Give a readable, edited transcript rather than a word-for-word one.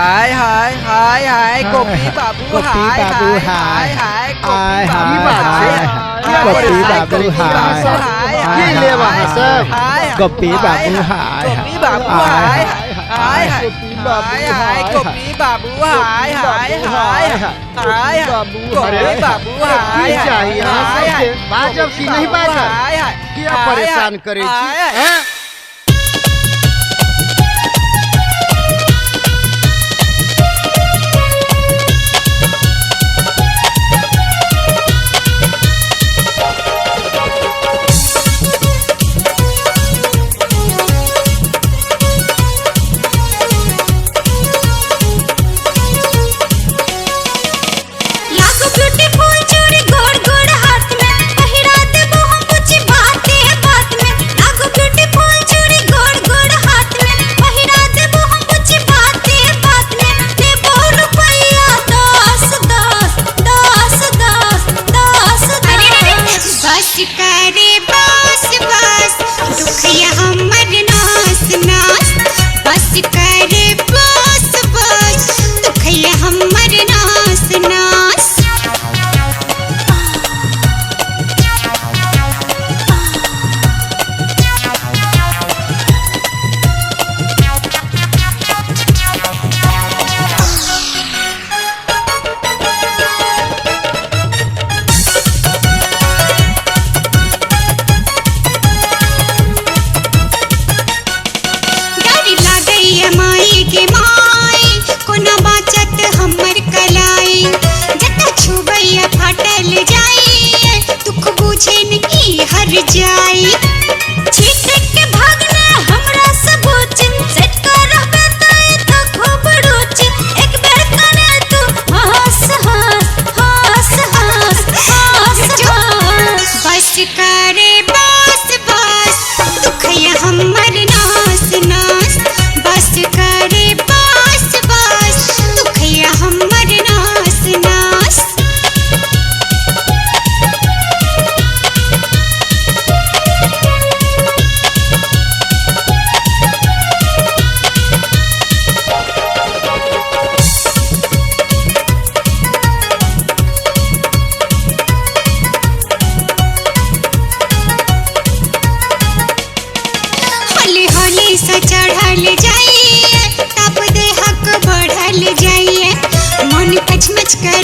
हाय हाय हाय हाय गोपी बाबू हाय हाय हाय हाय गोपी बाबू हाय ये ले वहाँ सब गोपी बाबू हाय गोपी बाबू हाय हाय हाय हाय गोपी बाबू हाय हाय हाय हाय गोपी बाबू हाय चाहिए हाय बाजब की नहीं बाजब हाय हाय क्या परेशान करे छी हैं? चढ़ल जाइए तब दे हक बढ़ल जाइए मन कचमच कर